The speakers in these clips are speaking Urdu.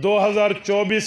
2024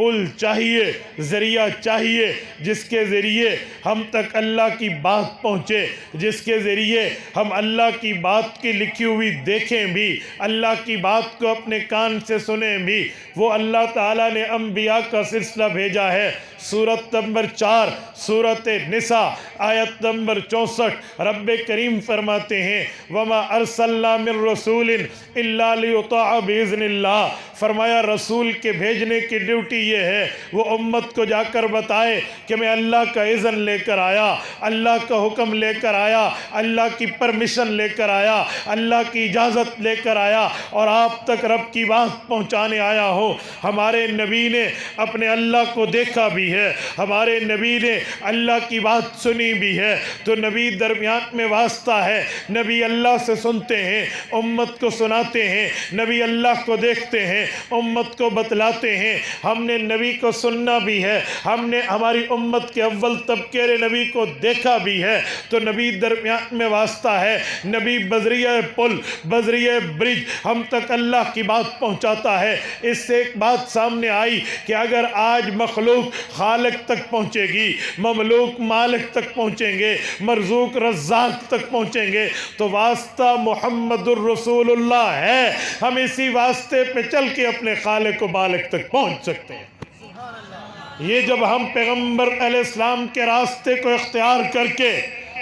پل چاہیے، ذریعہ چاہیے جس کے ذریعے ہم تک اللہ کی بات پہنچے، جس کے ذریعے ہم اللہ کی بات کی لکھی ہوئی دیکھیں بھی، اللہ کی بات کو اپنے کان سے سنیں بھی۔ وہ اللہ تعالیٰ نے انبیاء کا سلسلہ بھیجا ہے۔ سورت نمبر 4 سورت نساء آیت نمبر 64 رب کریم فرماتے ہیں وَمَا أَرْسَلْنَا مِن رَسُولٍ إِلَّا لِيُطَاعَ بِإِذْنِ اللَّهِ، فرمایا رسول کے بھیجنے کی ڈیوٹی یہ ہے وہ امت کو جا کر بتائے کہ میں اللہ کا اذن لے کر آیا، اللہ کا حکم لے کر آیا، اللہ کی پرمیشن لے کر آیا، اللہ کی اجازت لے کر آیا اور آپ تک رب کی بات پہنچانے آیا ہوں۔ ہمارے نبی نے اپنے اللہ کو دیکھا بھی ہے، ہمارے نبی نے اللہ کی بات سنی بھی ہے، تو نبی درمیان میں واسطہ ہے۔ نبی اللہ سے سنتے ہیں، امت کو سناتے ہیں، نبی اللہ کو دیکھتے ہیں، امت کو بتلاتے ہیں۔ ہم نے نبی کو سننا بھی ہے، ہم نے ہماری امت کے اول طبقے نبی کو دیکھا بھی ہے، تو نبی درمیان میں واسطہ ہے۔ نبی بذریعہ پل، بذریعہ برج ہم تک اللہ کی بات پہنچاتا ہے۔ اس سے ایک بات سامنے آئی کہ اگر آج مخلوق خالق تک پہنچے گی، مملوک مالک تک پہنچیں گے، مرزوق رزاق تک پہنچیں گے، تو واسطہ محمد الرسول اللہ ہے۔ ہم اسی واسطے پہ چل کے اپنے خالق و مالک تک پہنچ سکتے ہیں۔ یہ جب ہم پیغمبر علیہ السلام کے راستے کو اختیار کر کے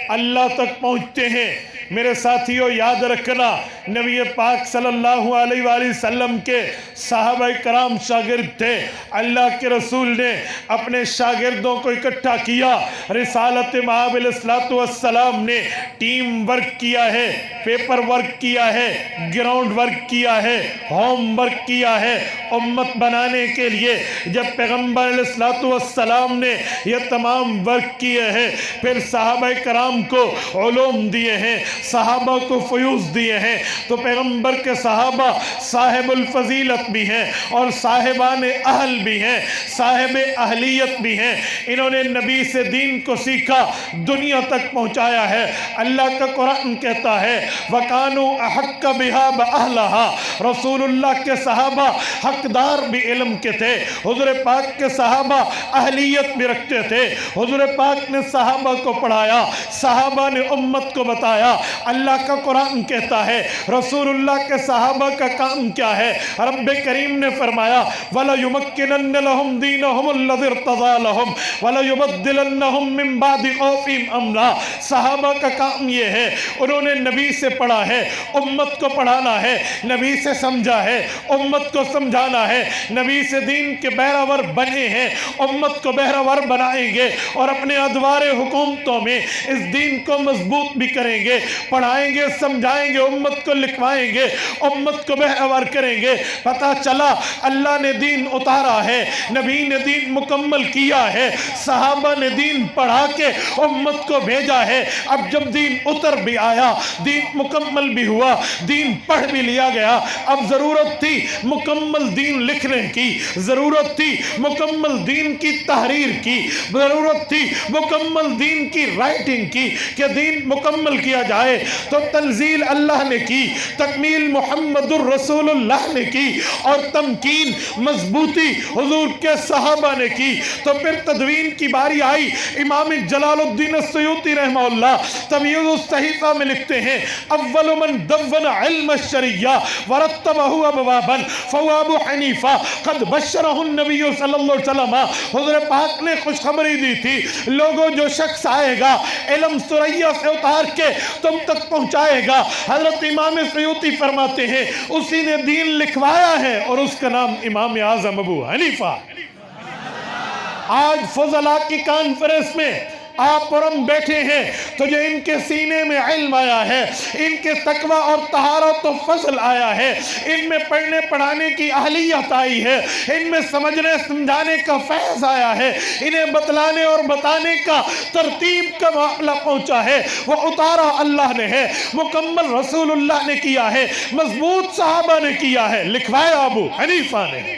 اللہ تک پہنچتے ہیں، میرے ساتھیوں یاد رکھنا نبی پاک صلی اللہ علیہ وآلہ وسلم کے صحابہ کرام شاگرد تھے۔ اللہ کے رسول نے اپنے شاگردوں کو اکٹھا کیا۔ رسالت مآب علیہ السلام نے ٹیم ورک کیا ہے، پیپر ورک کیا ہے، گراؤنڈ ورک کیا ہے، ہوم ورک کیا ہے امت بنانے کے لیے۔ جب پیغمبر علیہ السلام نے یہ تمام ورک کیے ہیں، پھر صحابہ کرام کو علوم دیے ہیں، صحابہ کو فیوز دیے ہیں، تو پیغمبر کے صحابہ صاحب الفضیلت بھی ہیں اور صاحبان اہل بھی ہیں، صاحب اہلیت بھی ہیں۔ انہوں نے نبی سے دین کو سیکھا، دنیا تک پہنچایا ہے۔ اللہ کا قرآن کہتا ہے وَقَانُوا أَحَقَّ بِهَا بَأَهْلَهَا، رسول اللہ کے صحابہ حقدار بھی علم کے تھے، حضور پاک کے صحابہ اہلیت بھی رکھتے تھے۔ حضور پاک نے صحابہ کو پڑھایا، صحابہ نے امت کو بتایا۔ اللہ کا قرآن کہتا ہے رسول اللہ کے صحابہ کا کام کیا ہے؟ رب کریم نے فرمایا وَلَيُمَكِّنَنَّ لَهُمْ دِينَهُمُ الَّذِي ارْتَضَىٰ لَهُمْ وَلَيُبَدِّلَنَّهُمْ مِنْ بَعْدِ خَوْفِهِمْ أَمْنًا۔ صحابہ کا کام یہ ہے، انہوں نے نبی سے پڑھا ہے، امت کو پڑھانا ہے، نبی سے سمجھا ہے، امت کو سمجھانا ہے، نبی سے دین کے بہراور بنے ہیں، امت کو بہراور بنائیں گے اور اپنے ادوار حکومتوں میں اس دین کو مضبوط بھی کریں گے، پڑھائیں گے، سمجھائیں گے، امت کو لکھوائیں گے، امت کو بہراور کریں گے۔ پتہ چلا اللہ نے دین اتارا ہے، نبی نے دین مکمل کیا ہے، صحابہ نے دین پڑھا کے امت کو بھیجا ہے۔ اب جب دین اتر بھی آیا، دین مکمل بھی ہوا، دین پڑھ بھی لیا گیا، اب ضرورت تھی مکمل دین لکھنے کی، ضرورت تھی مکمل دین کی تحریر کی، ضرورت تھی مکمل دین کی رائٹنگ کی کہ دین مکمل کیا جائے۔ تو تنزیل اللہ نے کی، تکمیل محمد الرسول اللہ نے کی اور تمکین مضبوطی حضور کے صحابہ نے کی۔ تو پھر تدوین کی باری آئی۔ امام جلال الدین السیوطی رحمہ اللہ تمیز الصحیفہ میں لکھتے ہیں اول من دون علم الشریعہ ورتبہ ابوابا فهو ابو حنیفہ قد بشرہ النبی صلی اللہ علیہ وسلم۔ حضور پاک نے خوشخبری دی تھی لوگوں جو شخص آئے گا علم سریہ سے اتار کے تم تک پہنچائے گا، حضرت امام سیوطی فرماتے ہیں اسی نے دین لکھوایا ہے اور اس کا نام امام اعظم ابو حنیفہ۔ آج فضلاء کی کانفرنس میں آپ اور ہم بیٹھے ہیں تو جو ان کے سینے میں علم آیا ہے، ان کے تقوی اور طہارت و فضل آیا ہے، ان میں پڑھنے پڑھانے کی اہلیت آئی ہے، ان میں سمجھنے سمجھانے کا فیض آیا ہے، انہیں بتلانے اور بتانے کا ترتیب کا معاملہ پہنچا ہے، وہ اتارا اللہ نے ہے، مکمل رسول اللہ نے کیا ہے، مضبوط صحابہ نے کیا ہے، لکھوایا ابو حنیفہ نے۔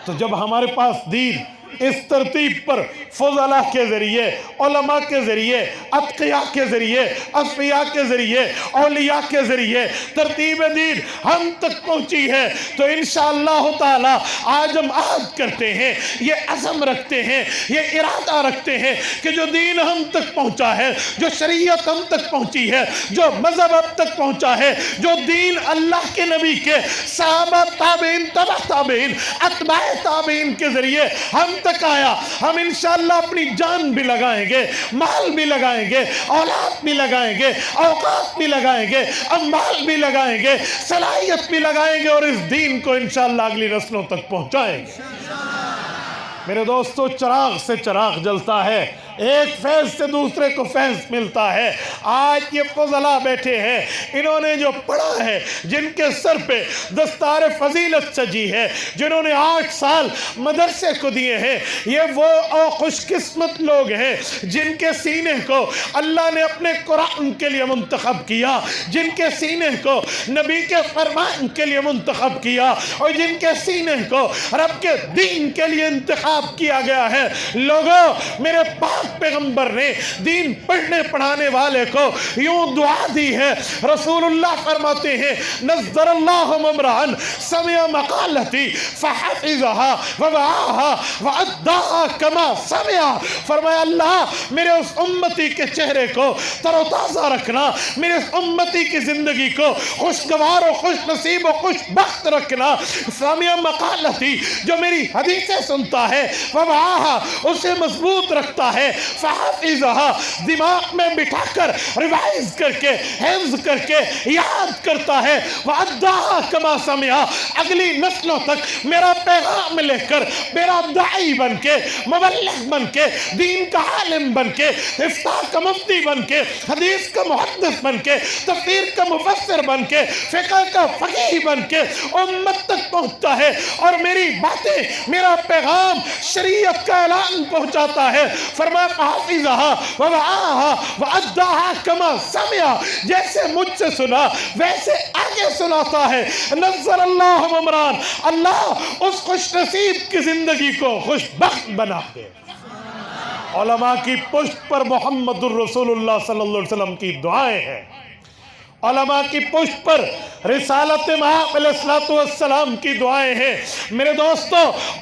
تو جب ہمارے پاس دین اس ترتیب پر فضلاء کے ذریعے، علماء کے ذریعے، اتقیاء کے ذریعے، اصفیاء کے ذریعے، اولیاء کے ذریعے ترتیب دین ہم تک پہنچی ہے، تو انشاءاللہ تعالی آج ہم عہد کرتے ہیں، یہ عزم رکھتے ہیں، یہ ارادہ رکھتے ہیں کہ جو دین ہم تک پہنچا ہے، جو شریعت ہم تک پہنچی ہے، جو مذہب ہم تک پہنچا ہے، جو دین اللہ کے نبی کے صحابہ تابعین تبع تابعین اتباع تابعین کے ذریعے ہم تک آیا، ہم انشاءاللہ اپنی جان بھی لگائیں گے، مال بھی لگائیں گے، اولاد بھی لگائیں گے، اوقات بھی لگائیں گے، اموال بھی لگائیں گے، صلاحیت بھی لگائیں گے، اور اس دین کو انشاءاللہ اگلی نسلوں تک پہنچائیں گے۔ میرے دوستو، چراغ سے چراغ جلتا ہے، ایک فیض سے دوسرے کو فیض ملتا ہے۔ آج یہ فضلاء بیٹھے ہیں، انہوں نے جو پڑھا ہے، جن کے سر پہ دستار فضیلت سجی ہے، جنہوں نے 8 سال مدرسے کو دیے ہیں، یہ وہ خوش قسمت لوگ ہیں جن کے سینے کو اللہ نے اپنے قرآن کے لیے منتخب کیا، جن کے سینے کو نبی کے فرمان کے لیے منتخب کیا، اور جن کے سینے کو رب کے دین کے لیے انتخاب کیا گیا ہے۔ لوگوں، میرے پاک پیغمبر نے دین پڑھنے پڑھانے والے کو یوں دعا دی ہے، رسول اللہ فرماتے ہیں، نظر اللہ ممران سمع مقالتی فحفظها ووعاها واداها کما سمع۔ فرمایا اللہ میرے اس امتی کے چہرے کو تر و تازہ رکھنا، میرے اس امتی کی زندگی کو خوشگوار و خوش نصیب و خوش بخت رکھنا۔ سمع مقالتی، جو میری حدیثیں سنتا ہے، ووعاها، اسے مضبوط رکھتا ہے، فحفظها، دماغ میں بٹھا کر ریوائز کر کے حفظ کر کے یاد کرتا ہے، وَأَدَّاهَا كَمَا سَمِعَ، اگلی نسلوں تک میرا پیغام لے کر، میرا داعی بن کے، مبلغ بن کے، دین کا عالم بن کے، افتاء کا مفتی بن کے، حدیث کا محدث بن کے، تفسیر کا مفسر بن کے، فقہ کا فقیہ بن کے امت تک پہنچتا ہے، اور میری باتیں، میرا پیغام شریعت کا اعلان پہنچاتا ہے۔ فرمایا فحفظها ووعاها واداها كما سمع، جیسے مجھ سے سنا ویسے آگے سناتا ہے۔ نظر اللہ ممران، اللہ اس خوش نصیب کی زندگی کو خوش بخت بنا دے۔ علماء کی پشت پر محمد الرسول اللہ صلی اللہ علیہ وسلم کی دعائیں ہیں، علماء کی پشت پر رسالت مآب علیہ السلام کی دعائیں ہیں۔ میرے دوستو،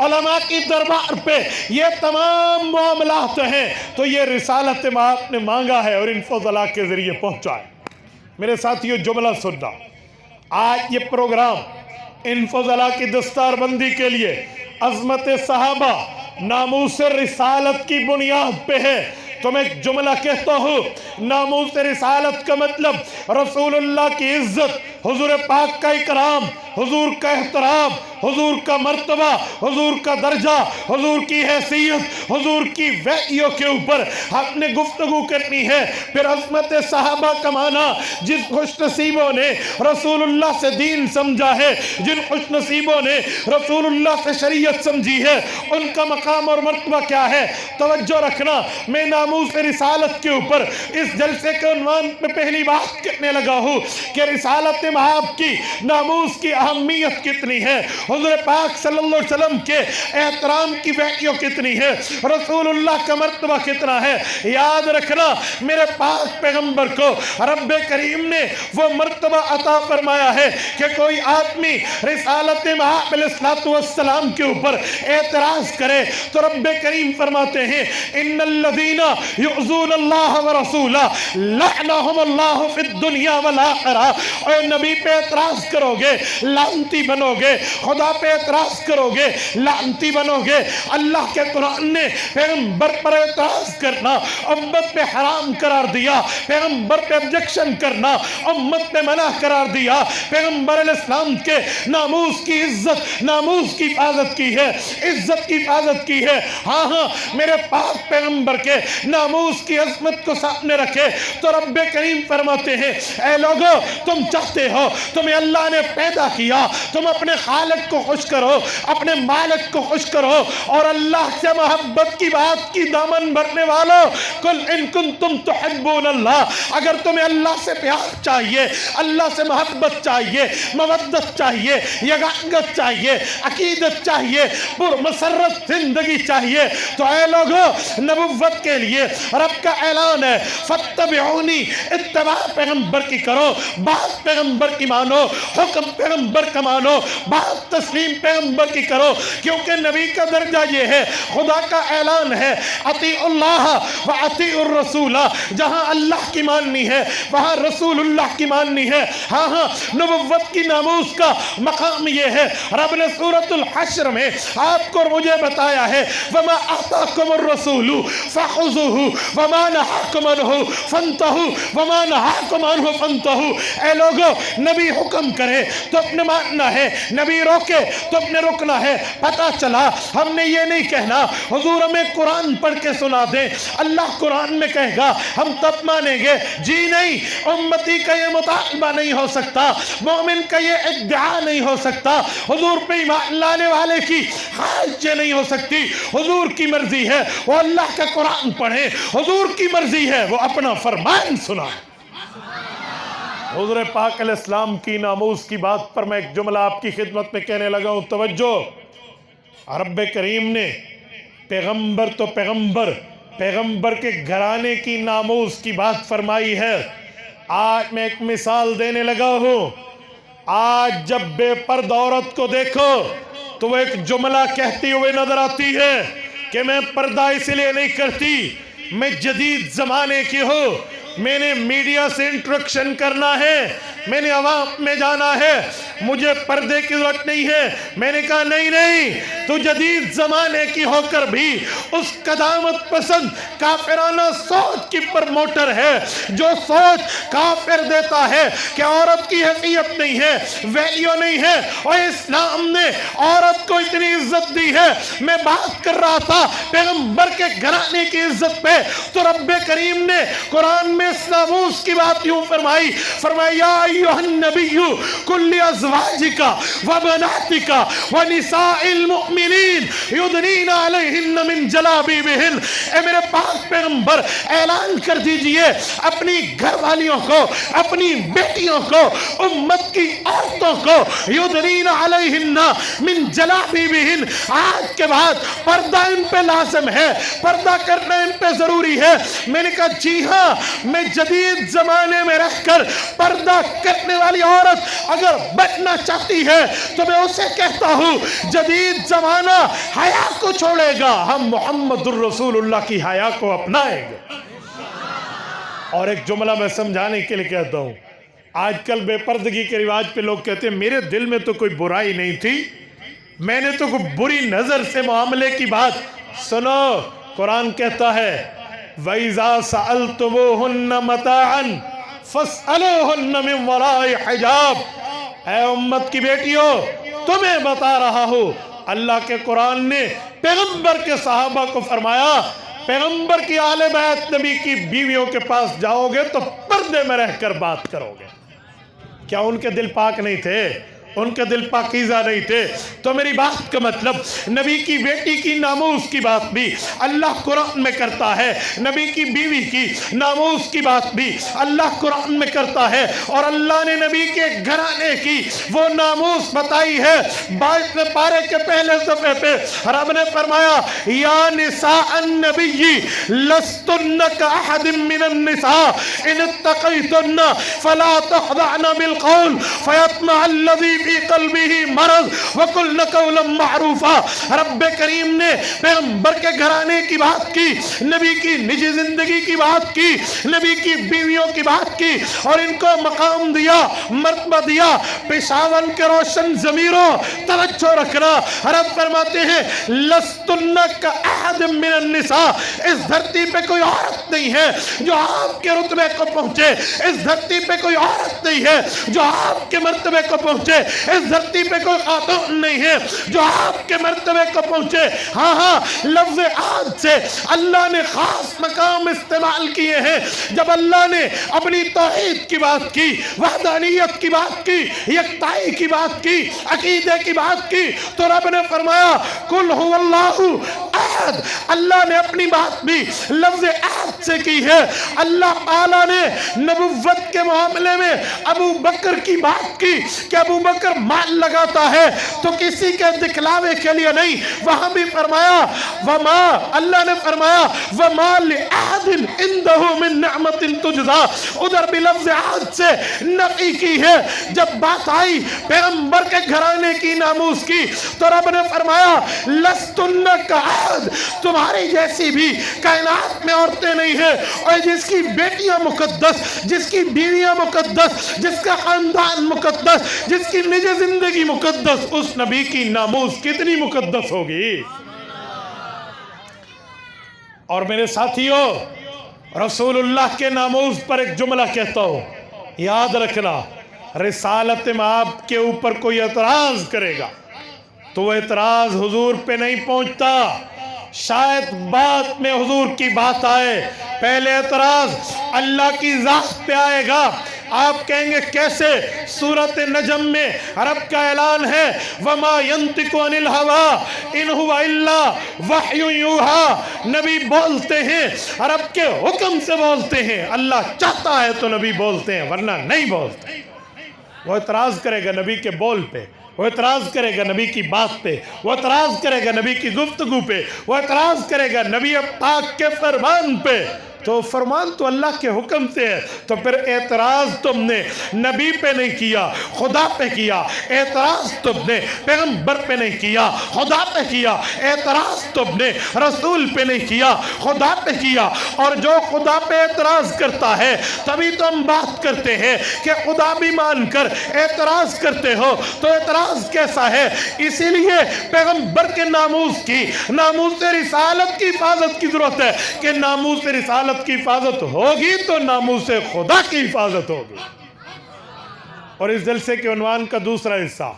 علماء کی دربار پہ یہ تمام معاملات ہیں، تو یہ رسالت مآب نے مانگا ہے اور ان فضلاء کے ذریعے پہنچا ہے۔ میرے ساتھیو، جملہ سننا، آج یہ پروگرام ان فضلاء کی دستار بندی کے لیے عظمت صحابہ، ناموس رسالت کی بنیاد پہ ہے۔ تو میں ایک جملہ کہتا ہوں، ناموس رسالت کا مطلب رسول اللہ کی عزت، حضور پاک کا اکرام، حضور کا احترام، حضور کا مرتبہ، حضور کا درجہ، حضور کی حیثیت، حضور کی وحیوں کے اوپر ہم نے گفتگو کرنی ہے۔ پھر عظمت صحابہ کا معنی، جس خوش نصیبوں نے رسول اللہ سے دین سمجھا ہے، جن خوش نصیبوں نے رسول اللہ سے شریعت سمجھی ہے، ان کا مقام اور مرتبہ کیا ہے۔ توجہ رکھنا، میں ناموس رسالت کے اوپر اس جلسے کے عنوان پہ پہلی بات کرنے لگا ہوں کہ رسالت مآب کی، ناموس کی اہمیت کتنی ہے، حضور پاک صلی اللہ علیہ وسلم کے احترام کی وحیوں کتنی ہے، رسول اللہ کا مرتبہ کتنا ہے۔ یاد رکھنا، میرے پاک پیغمبر کو رب کریم نے وہ مرتبہ عطا فرمایا ہے کہ کوئی آدمی رسالت مآب علیہ السلام کے اوپر اعتراض کرے تو رب کریم فرماتے ہیں، ان الذین یؤذون اللہ ورسولہ لعنہم اللہ فی الدنیا والآخرہ۔ اور نبی پہ اعتراض کرو گے لعنتی بنو گے، خدا پہ اعتراض کرو گے لعنتی بنو گے۔ اللہ کے قرآن نے پیغمبر پر اعتراض کرنا امت پہ حرام قرار دیا، پیغمبر پہ objection کرنا امت پہ منع قرار دیا۔ پیغمبر علیہ السلام کے ناموس کی عزت، ناموس کی حفاظت کی ہے، عزت کی حفاظت کی ہے۔ ہاں میرے پاک پیغمبر کے ناموس کی عظمت کو سامنے رکھے تو رب کریم فرماتے ہیں، اے لوگو، تم چاہتے چاہتے ہو, تمہیں اللہ نے پیدا کیا, تم اپنے خالق کو خوش کرو, اپنے مالک کو خوش کرو, اور اللہ سے محبت کی بات کی دامن بھرنے والوں, قل ان کنتم تحبون اللہ, اگر تمہیں اللہ سے پیار چاہیے, اللہ سے محبت چاہیے, مودت چاہیے, یگانگت چاہیے, عقیدت چاہیے, پرمسرت زندگی چاہیے, تو اے لوگوں نبوت کے لیے رب کا اعلان ہے, فاتبعونی, اتباع پیغمبر کی کرو, بات پیغمبر کی مانو, حکم پیغمبر کا مانو, بات تسلیم پیغمبر کی کرو, کیونکہ نبی کا درجہ یہ ہے, خدا کا اعلان ہے, اطیعوا اللہ و اطیعوا الرسول, جہاں اللہ کی ماننی ہے وہاں رسول اللہ کی ماننی ہے. ہاں ہاں, نبوت کی ناموس کا مقام یہ ہے, رب نے سورۃ الحشر میں آپ کو مجھے بتایا ہے, وما آتاکم الرسول فخذوہ وما نہاکم عنہ فانتہوا وما نہاکم عنہ فانتہوا. اے لوگو, نبی حکم کرے تو اپنے ماننا ہے, نبی روکے تو اپنے رکنا ہے. پتہ چلا ہم نے یہ نہیں کہنا حضور ہمیں قرآن پڑھ کے سنا دیں, اللہ قرآن میں کہے گا ہم تب مانیں گے. جی نہیں, امتی کا یہ مطالبہ نہیں ہو سکتا, مومن کا یہ ادعا نہیں ہو سکتا, حضور پہ ایمان لانے والے کی خواہش یہ نہیں ہو سکتی. حضور کی مرضی ہے وہ اللہ کا قرآن پڑھے, حضور کی مرضی ہے وہ اپنا فرمان سنائے. حضور پاک علیہ السلام کی ناموس کی بات پر میں ایک جملہ آپ کی خدمت میں کہنے لگا ہوں, توجہ. رب کریم نے پیغمبر تو پیغمبر کے گھرانے کی ناموس کی بات فرمائی ہے. آج میں ایک مثال دینے لگا ہوں. آج جب بے پردہ عورت کو دیکھو تو وہ ایک جملہ کہتی ہوئے نظر آتی ہے کہ میں پردہ اس لیے نہیں کرتی, میں جدید زمانے کی ہوں, میں نے میڈیا سے انٹریکشن کرنا ہے, میں نے عوام میں جانا ہے, مجھے پردے کی ضرورت نہیں ہے. میں نے کہا نہیں, تو جدید زمانے کی ہو کر بھی اس قدامت پسند کافرانہ سوچ کی پرموٹر ہے, جو سوچ کافر دیتا ہے کہ عورت کی حیثیت نہیں ہے, ویلیو نہیں ہے, اور اسلام نے عورت کو اتنی عزت دی ہے. میں بات کر رہا تھا پیغمبر کے گھرانے کی عزت پہ, تو رب کریم نے قرآن میں اس ناموس کی بات یوں فرمائی یا ایھا النبی کل ازواجک و بناتک و نساء المؤمنین یدنین علیہن من جلابیبہن. اے میرے پاک پیغمبر, اعلان کر دیجئے اپنی گھر والیوں کو, اپنی بیٹیوں کو, امت کی عورتوں کو, یدنین علیہن من جلابیبہن, آج کے بعد پردہ ان پہ لازم ہے, پردہ کرنا ان پہ ضروری ہے. میں نے کہا جی ہاں, میں جدید زمانے میں رہ کر پردہ کرنے والی عورت اگر بچنا چاہتی ہے تو میں اسے کہتا ہوں جدید زمانہ حیا کو چھوڑے گا, ہم محمد الرسول اللہ کی حیا کو اپنائیں گے. اور ایک جملہ میں سمجھانے کے لیے کہتا ہوں, آج کل بے پردگی کے رواج پہ لوگ کہتے ہیں میرے دل میں تو کوئی برائی نہیں تھی, میں نے تو کوئی بری نظر سے معاملے کی بات. سنو, قرآن کہتا ہے وَإِذَا سَأَلْتُمُوهُنَّ مَتَاعًا فَاسْأَلُوهُنَّ مِنْ وَرَاءِ حِجَابٍ. اے امت کی بیٹیوں, تمہیں بتا رہا ہوں, اللہ کے قرآن نے پیغمبر کے صحابہ کو فرمایا, پیغمبر کی آل بیت نبی کی بیویوں کے پاس جاؤ گے تو پردے میں رہ کر بات کرو گے. کیا ان کے دل پاک نہیں تھے؟ ان کے دل پاکیزہ نہیں تھے؟ تو میری بات کا مطلب نبی کی بیٹی کی ناموس کی بات بھی اللہ قرآن میں کرتا ہے, نبی کی بیوی کی ناموس کی بات بھی اللہ قرآن میں کرتا ہے, اور اللہ نے نبی کے گھرانے کی وہ ناموس بتائی ہے. 22 پارے کے پہلے صفحے پہ رب نے فرمایا یا نساء النبی لستن کاحد من النساء ان اتقیتن فلا تخضعن بالقول فیطمع الذی فی قلبہ مرض وقلن قولا معروفا. رب کریم نے پیغمبر کے گھرانے کی بات کی, نبی کی نجی زندگی کی بات کی, نبی کی بیویوں کی بات کی, اور ان کو مقام دیا, مرتبہ دیا. پشاور کے روشن ضمیروں توجہ رکھنا, رب فرماتے ہیں لستن کاحد من النساء, اس دھرتی پہ کوئی عورت نہیں ہے جو آپ کے رتبے کو پہنچے, اس دھرتی پہ کوئی عورت نہیں ہے جو آپ کے مرتبے کو پہنچے. اس دھرتی پہ کوئی خاتون نہیں ہے جو آپ کے مرتبے کو پہنچے۔ ہاں ہاں، لفظ عاد سے اللہ نے خاص مقام استعمال کیے ہیں۔ جب اللہ نے اپنی توحید کی بات کی، وحدانیت کی بات کی، یکتائی کی بات کی، عقیدے کی بات کی، تو رب نے فرمایا قل هو اللہ احد۔ اللہ نے اپنی بات بھی لفظ احد سے کی ہے۔ اللہ تعالیٰ نے نبوت کے معاملے میں ابو بکر کی بات کی کہ ابو بکر مال لگاتا ہے تو کسی کے دکھلاوے کے لیے نہیں، وہاں بھی فرمایا وما، اللہ نے فرمایا وما لأحد عنده من نعمت تجزا، ادھر بھی لفظ عہد سے نفی کی ہے۔ جب بات آئی پیغمبر کے گھرانے کی ناموس کی تو رب نے فرمایا لستن کعہد، تمہاری جیسی بھی کائنات میں عورتیں نہیں ہیں، اور جس کی بیٹیاں مقدس، جس کی بیویاں مقدس، جس کا خاندان مقدس، جس کی نجی زندگی مقدس، اس نبی کی ناموس کتنی مقدس ہوگی۔ اور میرے ساتھیوں، رسول اللہ کے ناموس پر ایک جملہ کہتا ہوں، یاد رکھنا، رسالت میں آپ کے اوپر کوئی اعتراض کرے گا تو وہ اعتراض حضور پہ نہیں پہنچتا، شاید بعد میں حضور کی بات آئے، پہلے اعتراض اللہ کی ذات پہ آئے گا۔ آپ کہیں گے کیسے؟ سورۃ نجم میں رب کا اعلان ہے وَمَا يَنطِقُ عَنِ الْهَوَىٰ إِنْ هُوَ إِلَّا وَحْيٌ يُوحَىٰ، نبی بولتے ہیں رب کے حکم سے بولتے ہیں، اللہ چاہتا ہے تو نبی بولتے ہیں ورنہ نہیں بولتے۔ وہ اعتراض کرے گا نبی کے بول پہ، وہ اعتراض کرے گا نبی کی بات پہ، وہ اعتراض کرے گا نبی کی گفتگو پہ، وہ اعتراض کرے گا نبی پاک کے فرمان پہ۔ تو فرمان تو اللہ کے حکم سے ہے، تو پھر اعتراض تم نے نبی پہ نہیں کیا، خدا پہ کیا۔ اعتراض تم نے پیغمبر پہ نہیں کیا، خدا پہ کیا۔ اعتراض تم نے رسول پہ نہیں کیا، خدا پہ کیا۔ اور جو خدا پہ اعتراض کرتا ہے تبھی تو ہم بات کرتے ہیں کہ خدا بھی مان کر اعتراض کرتے ہو تو اعتراض کیسا ہے؟ اسی لیے پیغمبر کے ناموس کی، ناموس رسالت کی حفاظت کی ضرورت ہے کہ ناموس رسالت کی حفاظت ہوگی تو ناموس خدا کی حفاظت ہوگی۔ اور اس جلسے کے عنوان کا دوسرا حصہ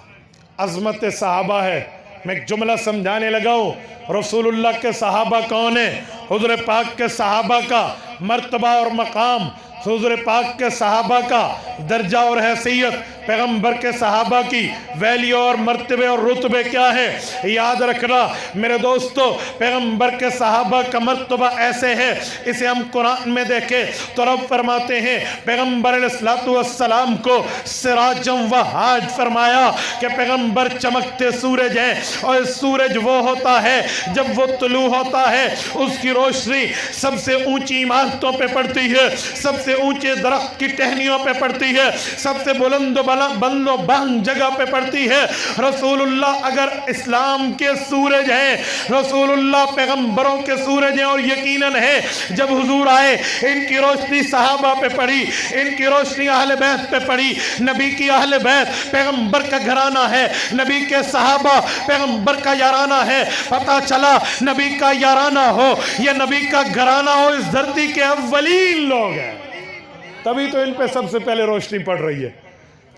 عظمت صحابہ ہے۔ میں ایک جملہ سمجھانے لگا ہوں، رسول اللہ کے صحابہ کون ہیں؟ حضور پاک کے صحابہ کا مرتبہ اور مقام، حضور پاک کے صحابہ کا درجہ اور حیثیت، پیغمبر کے صحابہ کی ویلیو اور مرتبے اور رتبے کیا ہے، یاد رکھنا میرے دوستو۔ پیغمبر کے صحابہ کا مرتبہ ایسے ہے، اسے ہم قرآن میں دیکھیں تو رب فرماتے ہیں پیغمبر علیہ السلام کو سراجم وہاج فرمایا کہ پیغمبر چمکتے سورج ہیں، اور سورج وہ ہوتا ہے جب وہ طلوع ہوتا ہے اس کی روشنی سب سے اونچی عمارتوں پہ پڑتی ہے، سب سے اونچے درخت کی ٹہنیوں پہ پڑتی ہے، سب سے بلند و بلند جگہ پہ پڑتی ہے۔ رسول اللہ اگر اسلام کے سورج ہیں، رسول اللہ پیغمبروں کے سورج ہیں، اور یقیناً ہے جب حضور آئے ان کی روشنی صحابہ پہ پڑی، ان کی روشنی اہل بیت پہ پڑی۔ نبی کی اہل بیت پیغمبر کا گھرانہ ہے، نبی کے صحابہ پیغمبر کا یارانہ ہے۔ پتہ چلا نبی کا یارانہ ہو یا نبی کا گھرانہ ہو، اس دھرتی کے اولین لوگ ہیں، تبھی تو ان پہ سب سے پہلے روشنی پڑ رہی ہے،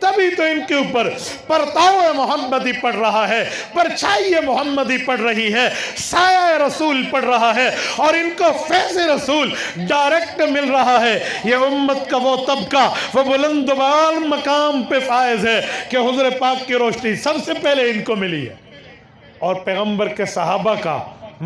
تبھی تو ان کے اوپر پرتاؤ محمدی پڑ رہا ہے، پرچھائی محمدی پڑ رہی ہے، سایہ رسول پڑ رہا ہے، اور ان کو فیض رسول ڈائریکٹ مل رہا ہے۔ یہ امت کا وہ طبقہ، وہ بلند بال مقام پہ فائز ہے کہ حضور پاک کی روشنی سب سے پہلے ان کو ملی ہے۔ اور پیغمبر کے صحابہ کا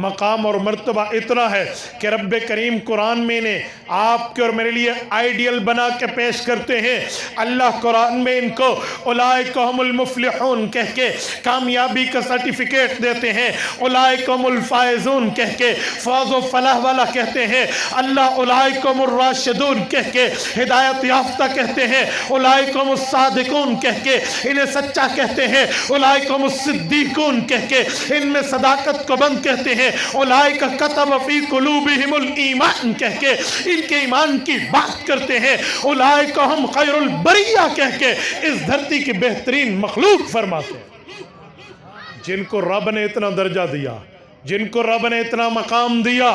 مقام اور مرتبہ اتنا ہے کہ رب کریم قرآن میں نے آپ کے اور میرے لیے آئیڈیل بنا کے پیش کرتے ہیں۔ اللہ قرآن میں ان کو اولئک هم المفلحون کہہ کے کامیابی کا سرٹیفکیٹ دیتے ہیں، اولئک هم الفائزون کہہ کے فوز و فلاح والا کہتے ہیں، اللہ اولئک هم الراشدون کہہ کے ہدایت یافتہ کہتے ہیں، اولئک هم الصادقون کہہ کے انہیں سچا کہتے ہیں، اولئک هم الصدیقون کہہ کے ان میں صداقت کو بند کہتے ہیں، اولئک کتب فی قلوبہم الایمان کہہ کے ان کے ایمان کی بات کرتے ہیں، اولئک ہم خیر البریہ کہہ کے اس دھرتی کی بہترین مخلوق فرماتے ہیں۔ جن کو رب نے اتنا درجہ دیا، جن کو رب نے اتنا مقام دیا،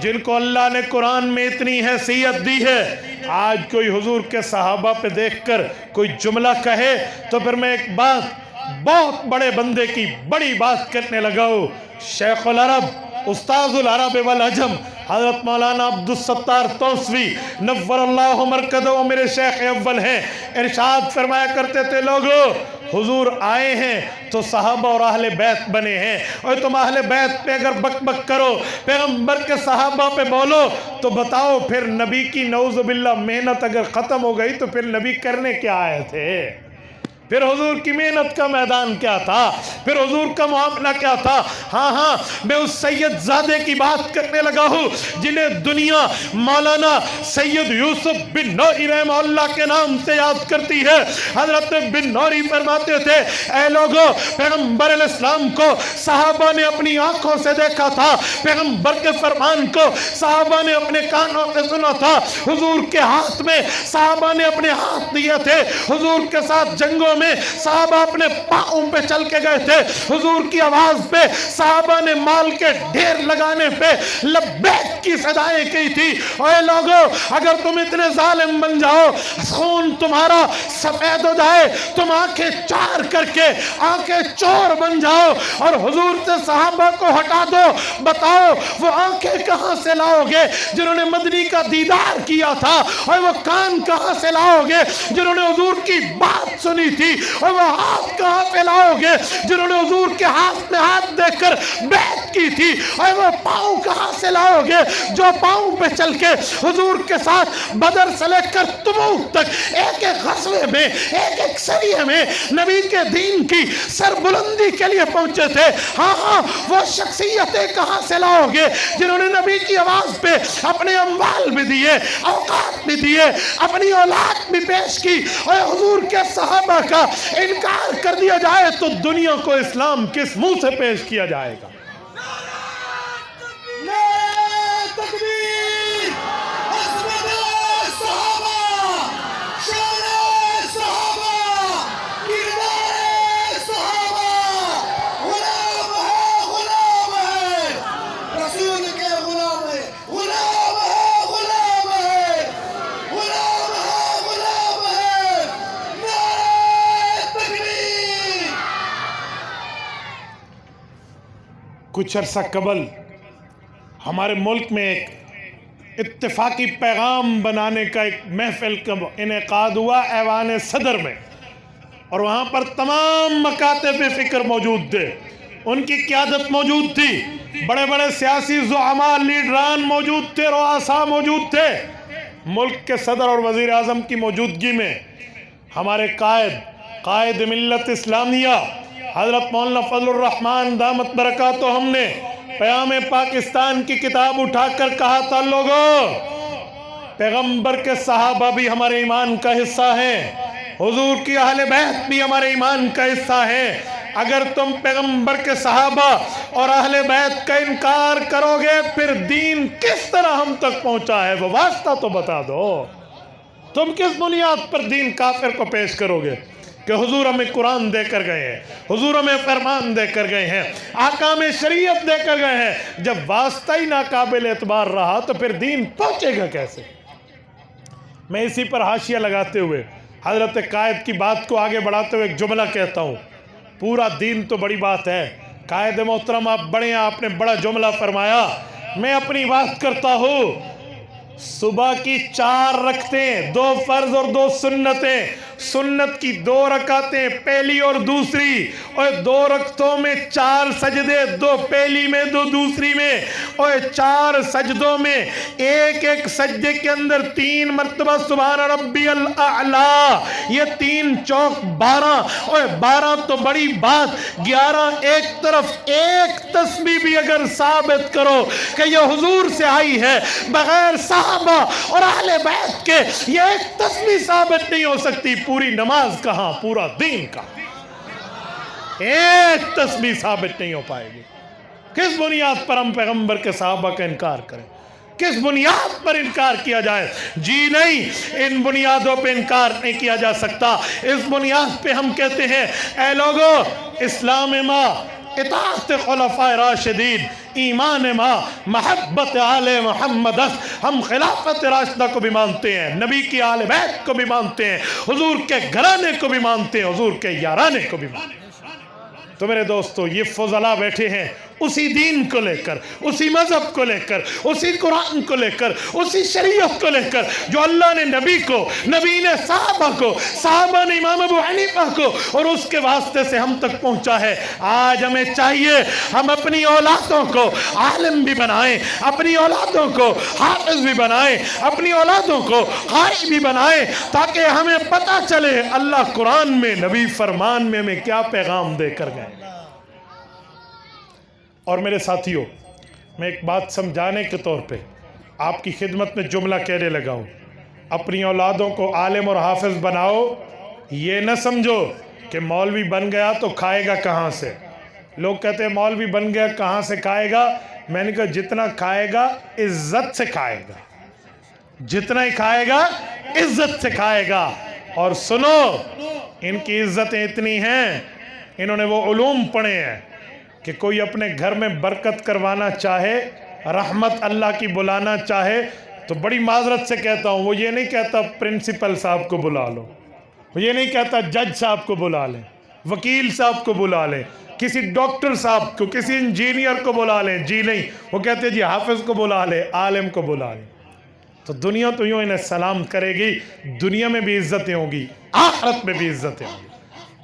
جن کو اللہ نے قرآن میں اتنی حیثیت دی ہے، آج کوئی حضور کے صحابہ پہ دیکھ کر کوئی جملہ کہے تو پھر میں ایک بات بہت بڑے بندے کی بڑی بات کرنے لگا ہوں۔ شیخ العرب، استاذ العرب والعجم حضرت مولانا عبدالستار توسوی نور اللہ مرکزہ وہ میرے شیخ اول ہیں، ارشاد فرمایا کرتے تھے لوگو حضور آئے ہیں تو صحابہ اور اہل بیت بنے ہیں، اور تم اہل بیت پہ اگر بک بک کرو، پیغمبر کے صحابہ پہ بولو تو بتاؤ پھر نبی کی نعوذ باللہ محنت اگر ختم ہو گئی تو پھر نبی کرنے کیا آئے تھے؟ پھر حضور کی محنت کا میدان کیا تھا؟ پھر حضور کا معاملہ کیا تھا؟ ہاں میں اس سید زادے کی بات کرنے لگا ہوں جنہیں دنیا مولانا سید یوسف بن نوری رحمہ اللہ کے نام سے یاد کرتی ہے۔ حضرت بن نوری فرماتے تھے اے لوگو پیغمبر علیہ السلام کو صحابہ نے اپنی آنکھوں سے دیکھا تھا، پیغمبر کے فرمان کو صحابہ نے اپنے کانوں سے سنا تھا، حضور کے ہاتھ میں صحابہ نے اپنے ہاتھ دیے تھے، حضور کے ساتھ جنگوں میں صحابہ اپنے پاؤں پہ چل کے گئے تھے، حضور کی آواز پہ صحابہ نے مال کے ڈھیر لگانے پہ لبیک کی صدائیں کی تھی۔ اے لوگو اگر تم اتنے ظالم بن جاؤ، خون تمہارا سفید ہو جائے، تم آنکھیں چار کر کے آنکھیں چور بن جاؤ اور حضور سے صحابہ کو ہٹا دو، بتاؤ وہ آنکھیں کہاں سے لاؤ گے جنہوں نے مدنی کا دیدار کیا تھا، اور وہ کان کہاں سے لاؤ گے جنہوں نے حضور کی بات سنی تھی، اور وہ ہاتھ کہاں پہ لاؤ گے جنہوں نے حضور کے ہاتھ میں ہاتھ دے کر بیعت کی تھی، اور وہ پاؤں کہاں سے لاؤ گے جو پاؤں پہ چل کے حضور کے ساتھ بدر سے لے کر تبوک تک ایک ایک غزوے میں ایک ایک سریے میں نبی کے دین کی سربلندی کے لیے پہنچے تھے۔ ہاں وہ شخصیتیں کہاں سے لاؤ گے جنہوں نے نبی کی آواز پہ اپنے اموال بھی دیے، اوقات بھی دیے، اپنی اولاد بھی پیش کی، اور حضور کے صحابہ کا انکار کر دیا جائے تو دنیا کو اسلام کس منہ سے پیش کیا جائے گا؟ کچھ عرصہ قبل ہمارے ملک میں ایک اتفاقی پیغام بنانے کا ایک محفل کا انعقاد ہوا ایوان صدر میں، اور وہاں پر تمام مکاتب فکر موجود تھے، ان کی قیادت موجود تھی، بڑے بڑے سیاسی زعماء لیڈران موجود تھے، رؤساء موجود تھے۔ ملک کے صدر اور وزیر اعظم کی موجودگی میں ہمارے قائد ملت اسلامیہ حضرت مولانا فضل الرحمن دامت برکاتہ ہم نے پیام پاکستان کی کتاب اٹھا کر کہا تھا لوگوں پیغمبر کے صحابہ بھی ہمارے ایمان کا حصہ ہیں، حضور کی اہل بیت بھی ہمارے ایمان کا حصہ ہے، اگر تم پیغمبر کے صحابہ اور اہل بیت کا انکار کرو گے پھر دین کس طرح ہم تک پہنچا ہے وہ واسطہ تو بتا دو، تم کس بنیاد پر دین کافر کو پیش کرو گے؟ کہ حضور ہمیں قرآن دے کر گئے ہیں، حضور ہمیں فرمان دے کر گئے ہیں، احکام شریعت دے کر گئے ہیں، جب واسطہ ہی ناقابل اعتبار رہا تو پھر دین پہنچے گا کیسے؟ میں اسی پر حاشیہ لگاتے ہوئے حضرت قائد کی بات کو آگے بڑھاتے ہوئے ایک جملہ کہتا ہوں، پورا دین تو بڑی بات ہے، قائد محترم آپ بڑے ہیں، آپ نے بڑا جملہ فرمایا، میں اپنی بات کرتا ہوں، صبح کی 4 رکعتیں، 2 فرض اور 2 سنتیں، سنت کی 2 رکعتیں پہلی اور دوسری، اور 2 رکعتوں میں 4 سجدے، 2 پہلی میں 2 دوسری میں، اور 4 سجدوں میں ایک ایک سجدے کے اندر 3 مرتبہ سبحان ربی الاعلی، یہ 3 چوک 12، اور 12 تو بڑی بات، 11 ایک طرف، ایک تسبیح بھی اگر ثابت کرو کہ یہ حضور سے آئی ہے بغیر صحابہ اور اہل بیت کے یہ ایک تسبیح ثابت نہیں ہو سکتی، پوری نماز کہاں، پورا دین کہاں، ایک تسبیح ثابت نہیں ہو پائے گی۔ کس بنیاد پر ہم پیغمبر کے صحابہ کا انکار کریں؟ کس بنیاد پر انکار کیا جائے؟ جی نہیں، ان بنیادوں پہ انکار نہیں کیا جا سکتا، اس بنیاد پہ ہم کہتے ہیں اے لوگو اسلام ماں اطاعت خلفاء راشدین، ایمان ماں محبت آل محمد، ہم خلافت راشدہ کو بھی مانتے ہیں، نبی کی آل بیت کو بھی مانتے ہیں، حضور کے گھرانے کو بھی مانتے ہیں، حضور کے یارانے کو بھی مانتے ہیں۔ تو میرے دوستو یہ فضلا بیٹھے ہیں اسی دین کو لے کر، اسی مذہب کو لے کر، اسی قرآن کو لے کر، اسی شریعت کو لے کر جو اللہ نے نبی کو، نبی نے صحابہ کو، صحابہ نے امام ابو حنیفہ کو، اور اس کے واسطے سے ہم تک پہنچا ہے۔ آج ہمیں چاہیے ہم اپنی اولادوں کو عالم بھی بنائیں، اپنی اولادوں کو حافظ بھی بنائیں، اپنی اولادوں کو قاری بھی بنائیں، تاکہ ہمیں پتہ چلے اللہ قرآن میں، نبی فرمان میں ہمیں کیا پیغام دے کر گئے۔ اور میرے ساتھیوں، میں ایک بات سمجھانے کے طور پہ آپ کی خدمت میں جملہ کہنے لگا ہوں، اپنی اولادوں کو عالم اور حافظ بناؤ، یہ نہ سمجھو کہ مولوی بن گیا تو کھائے گا کہاں سے۔ لوگ کہتے ہیں مولوی بن گیا کہاں سے کھائے گا؟ میں نے کہا جتنا کھائے گا عزت سے کھائے گا، جتنا ہی کھائے گا عزت سے کھائے گا۔ اور سنو، ان کی عزتیں اتنی ہیں، انہوں نے وہ علوم پڑھے ہیں کہ کوئی اپنے گھر میں برکت کروانا چاہے، رحمت اللہ کی بلانا چاہے تو بڑی معذرت سے کہتا ہوں، وہ یہ نہیں کہتا پرنسپل صاحب کو بلا لو، وہ یہ نہیں کہتا جج صاحب کو بلا لیں، وکیل صاحب کو بلا لیں، کسی ڈاکٹر صاحب کو، کسی انجینئر کو بلا لیں، جی نہیں، وہ کہتے جی حافظ کو بلا لیں، عالم کو بلا لیں۔ تو دنیا تو یوں انہیں سلام کرے گی، دنیا میں بھی عزتیں ہوں گی، آخرت میں بھی عزتیں ہوں گی۔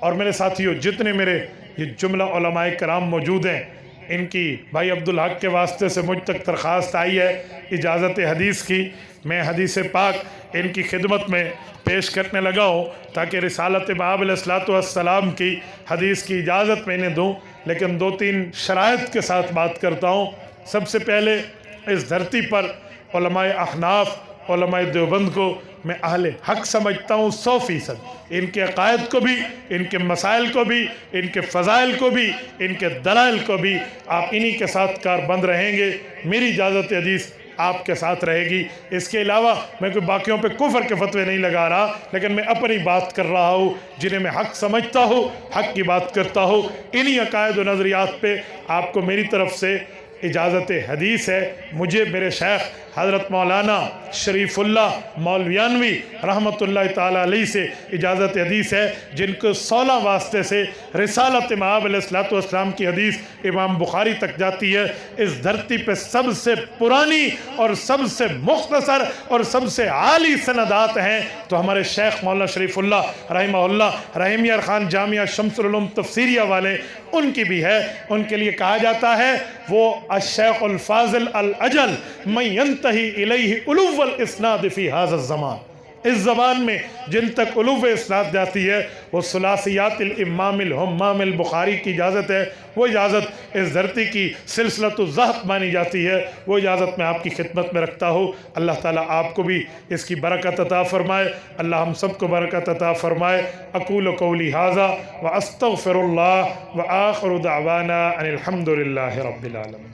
اور میرے ساتھیوں، جتنے میرے یہ جملہ علماء کرام موجود ہیں، ان کی بھائی عبدالحق کے واسطے سے مجھ تک درخواست آئی ہے اجازت حدیث کی، میں حدیث پاک ان کی خدمت میں پیش کرنے لگا ہوں تاکہ رسالت مآب علیہ السلام کی حدیث کی اجازت میں انہیں دوں، لیکن 2-3 شرائط کے ساتھ بات کرتا ہوں۔ سب سے پہلے اس دھرتی پر علماء احناف، علماء دیوبند کو میں اہل حق سمجھتا ہوں 100%۔ ان کے عقائد کو بھی، ان کے مسائل کو بھی، ان کے فضائل کو بھی، ان کے دلائل کو بھی آپ انہی کے ساتھ کاربند رہیں گے۔ میری اجازت حدیث آپ کے ساتھ رہے گی۔ اس کے علاوہ میں کوئی باقیوں پہ کفر کے فتوے نہیں لگا رہا، لیکن میں اپنی بات کر رہا ہوں، جنہیں میں حق سمجھتا ہوں، حق کی بات کرتا ہوں۔ انہی عقائد و نظریات پہ آپ کو میری طرف سے اجازت حدیث ہے۔ مجھے میرے شیخ حضرت مولانا شریف اللہ مولویانوی رحمۃ اللہ تعالیٰ علیہ سے اجازت حدیث ہے، جن کو 16 واسطے سے رسالت مآب علیہ السلام کی حدیث امام بخاری تک جاتی ہے۔ اس دھرتی پہ سب سے پرانی اور سب سے مختصر اور سب سے عالی سندات ہیں تو ہمارے شیخ مولانا شریف اللہ رحمہ اللہ رحیمیہ خان جامعہ شمس العلوم تفسیریہ والے، ان کی بھی ہے۔ ان کے لیے کہا جاتا ہے وہ الشیخ الفاضل الاجل من ینتہی الیہ علو الاسناد فی ھذا الزمان، اس زبان میں جن تک علو اسناد جاتی ہے وہ ثلاثیات الامام الہمام البخاری کی اجازت ہے، وہ اجازت اس دھرتی کی سلسلۃ الذہب مانی جاتی ہے، وہ اجازت میں آپ کی خدمت میں رکھتا ہوں۔ اللہ تعالیٰ آپ کو بھی اس کی برکت عطا فرمائے، اللہ ہم سب کو برکت عطا فرمائے۔ اقول قولی ھذا واستغفر اللہ وآخر دعوانا ان الحمد للہ رب العالمین۔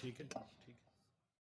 ٹھیک ہے۔